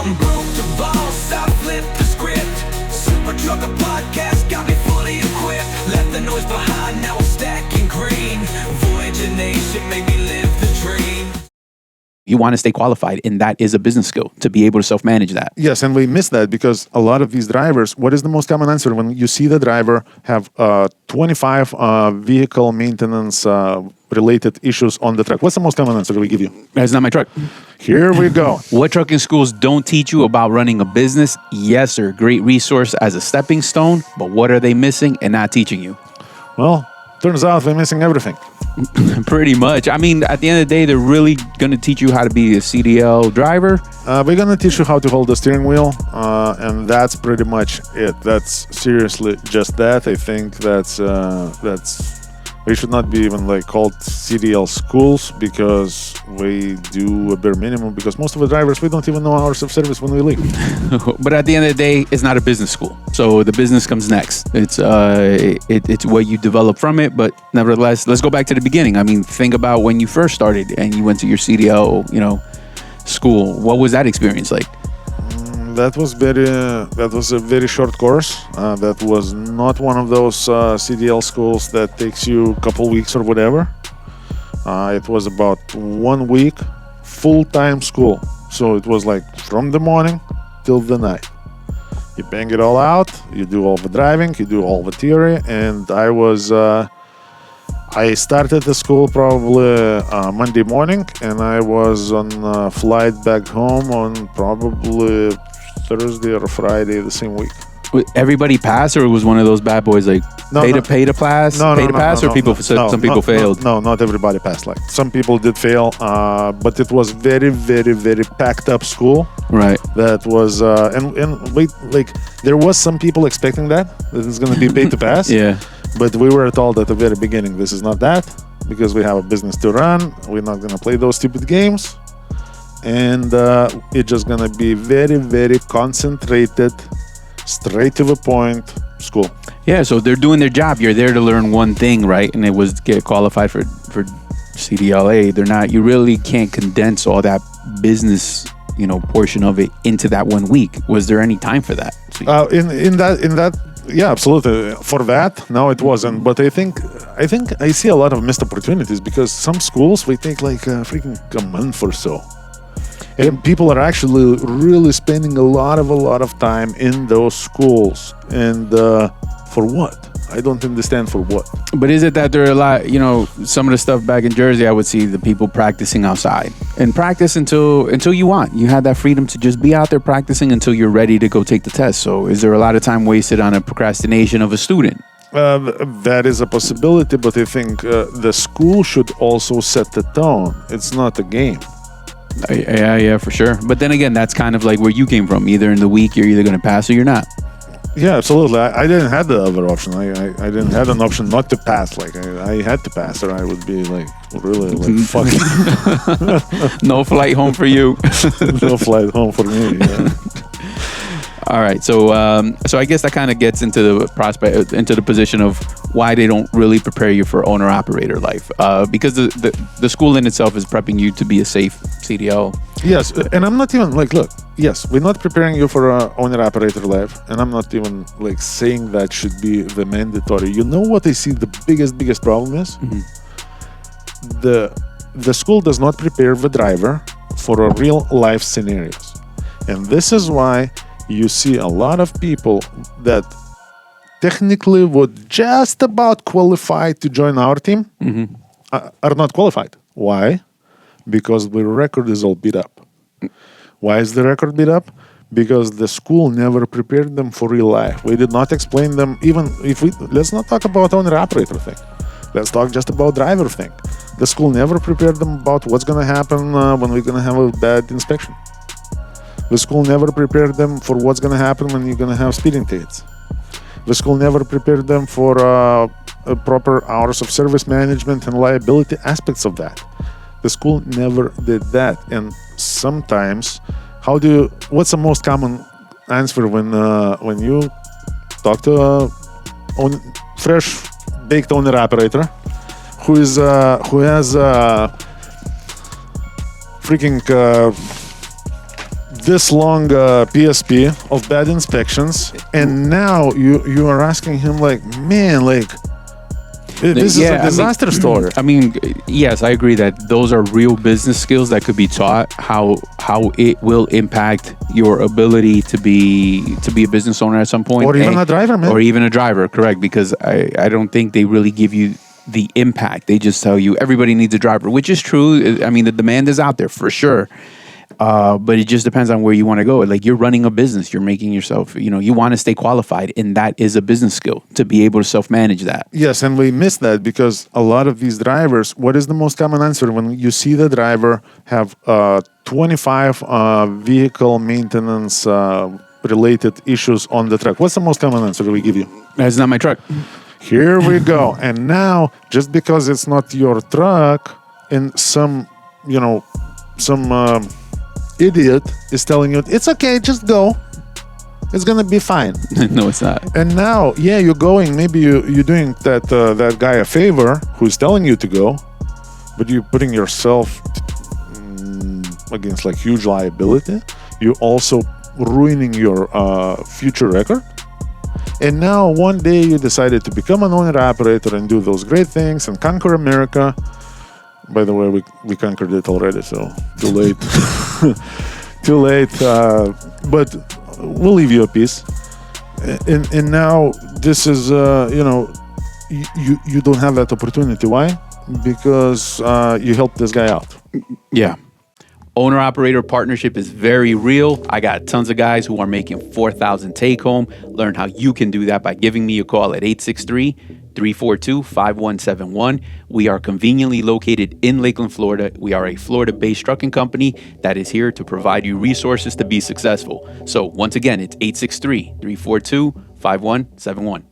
I'm broke the boss, I flip the script. Super Trucker Podcast got me fully equipped. Left the noise behind, now I'm stacking green. Voyager Nation make me live the dream. You want to stay qualified, and that is a business skill to be able to self-manage that. Yes, and we miss that because a lot of these drivers, what is the most common answer when you see the driver have 25 vehicle maintenance related issues on the truck? What's the most common answer we give you? That's not my truck. Here we go. What trucking schools don't teach you about running a business? Yes, they're a great resource as a stepping stone, but what are they missing and not teaching you? Well, turns out they're missing everything. Pretty much. I mean, at the end of the day, they're really going to teach you how to be a CDL driver. We're going to teach you how to hold the steering wheel, and that's pretty much it. That's seriously just that. I think that's we should not be even like called CDL schools because we do a bare minimum because most of the drivers, we don't even know hours of service when we leave. But at the end of the day, it's not a business school. So the business comes next. It's what you develop from it. But nevertheless, let's go back to the beginning. I mean, think about when you first started and you went to your CDL, school. What was that experience like? That was a very short course. That was not one of those CDL schools that takes you a couple weeks or whatever. It was about 1 week, full-time school. So it was like from the morning till the night. You bang it all out, you do all the driving, you do all the theory, and I started the school probably Monday morning, and I was on a flight back home on probably Thursday or Friday the same week. Everybody passed, or it was one of those bad boys like pay to pass, or some people failed? No, not everybody passed. Like some people did fail, but it was very, very, very packed up school. Right. That was and wait, like there was some people expecting that it's going to be pay to pass. Yeah. But we were told at the very beginning, this is not that because we have a business to run. We're not going to play those stupid games. And it's just going to be very, very concentrated, straight to the point school. Yeah, so they're doing their job. You're there to learn one thing, right? And it was get qualified for CDLA. They're not. You really can't condense all that business, portion of it into that 1 week. Was there any time for that? In that. Yeah, absolutely. For that, no, it wasn't. But I think I see a lot of missed opportunities because some schools we take like freaking a month or so. And people are actually really spending a lot of time in those schools. And for what? I don't understand for what. But is it that there are a lot, some of the stuff back in Jersey, I would see the people practicing outside and practice until you want. You had that freedom to just be out there practicing until you're ready to go take the test. So is there a lot of time wasted on a procrastination of a student? That is a possibility, but I think the school should also set the tone. It's not a game. Yeah, for sure. But then again, that's kind of like where you came from. Either in the week, you're either going to pass or you're not. Yeah, absolutely. I didn't have the other option. I didn't have an option not to pass. Like I had to pass, or I would be like really like fucking. No flight home for you. No flight home for me. Yeah. All right, so I guess that kind of gets into the position of why they don't really prepare you for owner-operator life, because the school in itself is prepping you to be a safe CDL. Yes, and I'm not even like, look, yes, we're not preparing you for owner-operator life, and I'm not even like saying that should be the mandatory. You know what I see the biggest problem is? Mm-hmm. The school does not prepare the driver for a real life scenarios, and this is why you see a lot of people that technically would just about qualify to join our team mm-hmm. Are not qualified. Why? Because the record is all beat up. Why is the record beat up? Because the school never prepared them for real life. We did not explain them, even if let's not talk about owner-operator thing. Let's talk just about driver thing. The school never prepared them about what's going to happen when we're going to have a bad inspection. The school never prepared them for what's going to happen when you're going to have speeding tickets. The school never prepared them for proper hours of service management and liability aspects of that. The school never did that. And sometimes, what's the most common answer when you talk to a fresh baked owner operator who has freaking this long PSP of bad inspections, and now you are asking him like, man, like this is a disaster story. I mean, yes, I agree that those are real business skills that could be taught. How it will impact your ability to be a business owner at some point, Or even a driver, man. or even a driver. Correct, because I don't think they really give you the impact. They just tell you everybody needs a driver, which is true. I mean, the demand is out there for sure. But it just depends on where you want to go. Like, you're running a business, you're making yourself, you want to stay qualified, and that is a business skill to be able to self-manage that. Yes, and we miss that because a lot of these drivers, what is the most common answer when you see the driver have 25 vehicle maintenance related issues on the truck? What's the most common answer we give you? That's not my truck. Here we go. And now, just because it's not your truck, and some idiot is telling you, it's okay, just go. It's going to be fine. No, it's not. And now, you're going. Maybe you're doing that guy a favor who's telling you to go, but you're putting yourself against like huge liability. You're also ruining your future record. And now one day you decided to become an owner-operator and do those great things and conquer America. By the way, we conquered it already, so too late. Too late. But we'll leave you a piece. And now this is, you don't have that opportunity. Why? Because you helped this guy out. Yeah. Owner-operator partnership is very real. I got tons of guys who are making $4,000 take-home. Learn how you can do that by giving me a call at 863-342-5171. We are conveniently located in Lakeland, Florida. We are a Florida-based trucking company that is here to provide you resources to be successful. So once again, it's 863-342-5171.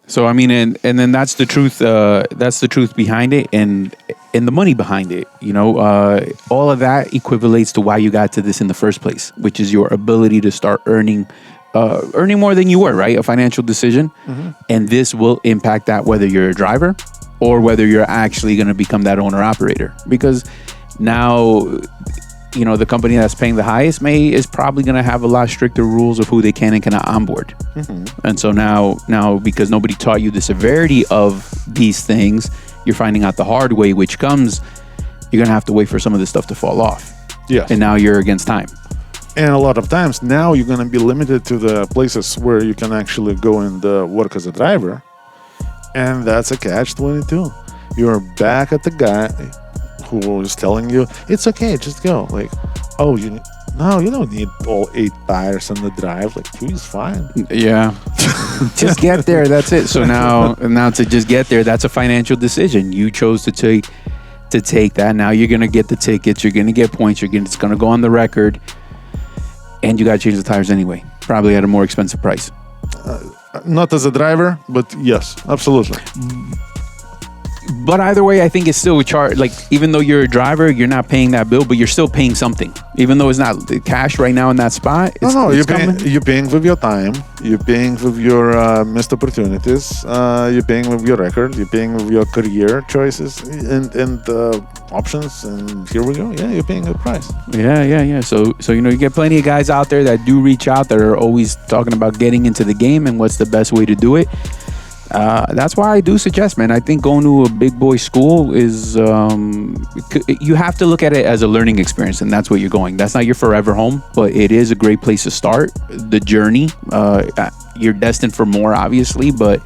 So, I mean, and then that's the truth. That's the truth behind it, and the money behind it. All of that equivalates to why you got to this in the first place, which is your ability to start earning more than you were, right? A financial decision, and this will impact that whether you're a driver or whether you're actually going to become that owner operator. Because now, the company that's paying the highest is probably going to have a lot stricter rules of who they can and cannot onboard. And so now, because nobody taught you the severity of these things, you're finding out the hard way, which comes, you're going to have to wait for some of this stuff to fall off. Yes. And now you're against time. And a lot of times now you're going to be limited to the places where you can actually go and work as a driver. And that's a catch-22. You're back at the guy who is telling you, it's okay, just go. Like, you don't need all 8 tires on the drive. Like, 2 is fine. Yeah. Just get there. That's it. So now to just get there, that's a financial decision. You chose to take that. Now you're going to get the tickets. You're going to get points. It's going to go on the record. And you got to change the tires anyway. Probably at a more expensive price. Not as a driver, but yes, absolutely. But either way, I think it's still a charge. Like, even though you're a driver, you're not paying that bill, but you're still paying something. Even though it's not cash right now in that spot. You're paying with your time. You're paying with your missed opportunities. You're paying with your record. You're paying with your career choices and options. And here we go. Yeah, you're paying a price. Yeah. So you get plenty of guys out there that do reach out that are always talking about getting into the game and what's the best way to do it. That's why I do suggest, man. I think going to a big boy school is, you have to look at it as a learning experience, and that's what you're going. That's not your forever home, but it is a great place to start the journey. You're destined for more, obviously, but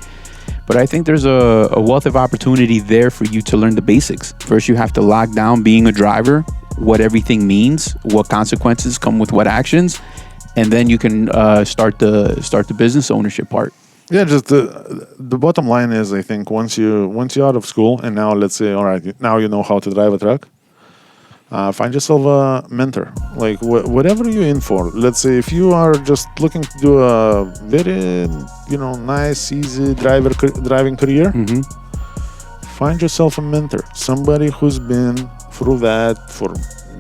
I think there's a wealth of opportunity there for you to learn the basics. First, you have to lock down being a driver, what everything means, what consequences come with what actions, and then you can start the business ownership part. Yeah, just the bottom line is, I think once you're out of school and now let's say, all right, now you know how to drive a truck, find yourself a mentor. Like whatever you're in for. Let's say if you are just looking to do a very nice, easy driving career, find yourself a mentor. Somebody who's been through that for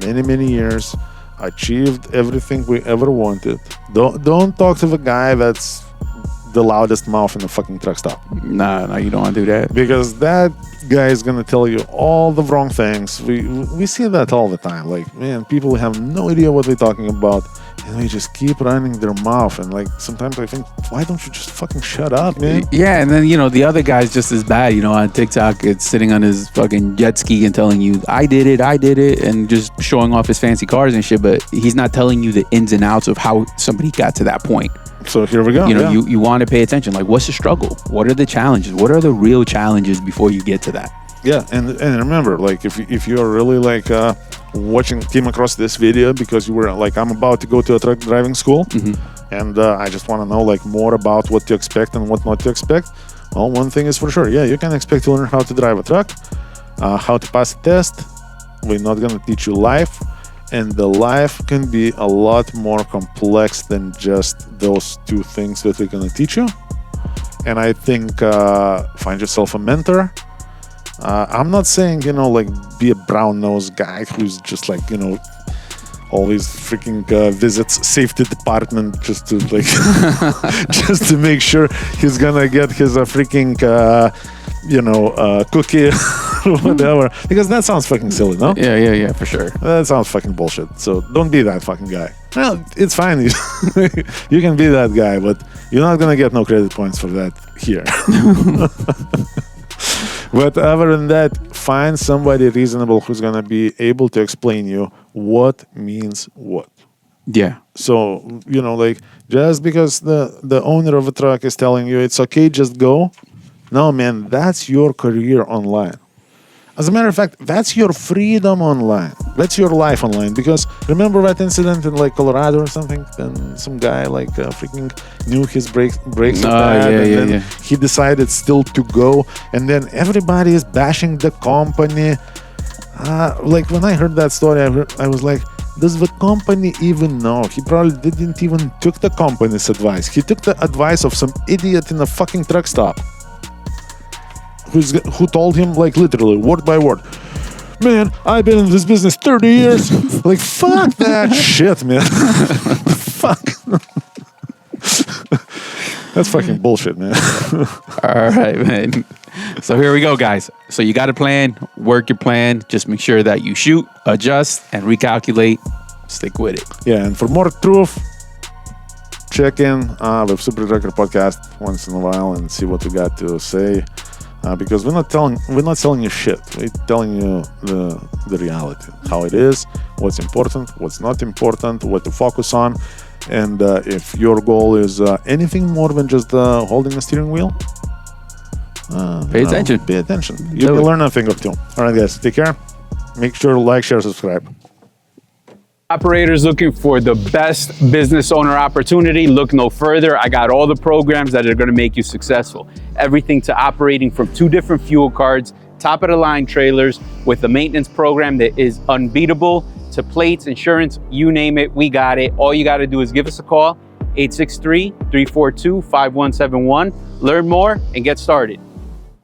many, many years, achieved everything we ever wanted. Don't talk to the guy that's the loudest mouth in the fucking truck stop. Nah, you don't want to do that. Because that guy is gonna tell you all the wrong things. We see that all the time. Like, man, people have no idea what they're talking about, you just keep running their mouth. And like sometimes I think, why don't you just fucking shut up, man? Yeah, and then the other guy's just as bad. On TikTok, it's sitting on his fucking jet ski and telling you, I did it, and just showing off his fancy cars and shit. But he's not telling you the ins and outs of how somebody got to that point. So here we go. You want to pay attention. Like, what's the struggle? What are the challenges? What are the real challenges before you get to that? Yeah, and remember, like if you are really like came across this video because you were like, I'm about to go to a truck driving school, and I just want to know like more about what to expect and what not to expect. Well, one thing is for sure, yeah, you can expect to learn how to drive a truck, how to pass a test. We're not gonna teach you life, and the life can be a lot more complex than just those two things that we're gonna teach you. And I think find yourself a mentor. I'm not saying, like be a brown-nosed guy who's just like, always freaking visits safety department just to like, just to make sure he's gonna get his freaking, cookie or whatever. Because that sounds fucking silly, no? Yeah, for sure. That sounds fucking bullshit. So don't be that fucking guy. Well, it's fine. You can be that guy, but you're not gonna get no credit points for that here. But other than that, find somebody reasonable who's gonna be able to explain you what means what. Yeah. So, like just because the owner of a truck is telling you it's okay, just go. No, man, that's your career online. As a matter of fact, that's your freedom online. That's your life online. Because remember that incident in like Colorado or something? Then some guy like freaking knew his brakes were bad, and then he decided still to go. And then everybody is bashing the company. Like when I heard that story, I was like, does the company even know? He probably didn't even took the company's advice. He took the advice of some idiot in a fucking truck stop. Who told him like literally word by word, man, I've been in this business 30 years. Like, fuck that shit, man. Fuck. That's fucking bullshit, man. All right, man. So here we go, guys. So you got a plan, work your plan. Just make sure that you shoot, adjust, and recalculate. Stick with it. Yeah, and for more truth, check in with Super Trucker Podcast once in a while and see what we got to say. Because we're not selling you shit. We're telling you the reality, how it is, what's important, what's not important, what to focus on, and if your goal is anything more than just holding a steering wheel, pay attention. Pay attention. You will learn a thing or two. All right, guys, take care. Make sure to like, share, subscribe. Operators looking for the best business owner opportunity, look no further. I got all the programs that are going to make you successful. Everything to operating from 2 different fuel cards, top of the line trailers with a maintenance program that is unbeatable, to plates, insurance, you name it, we got it. All you got to do is give us a call, 863-342-5171. Learn more and get started.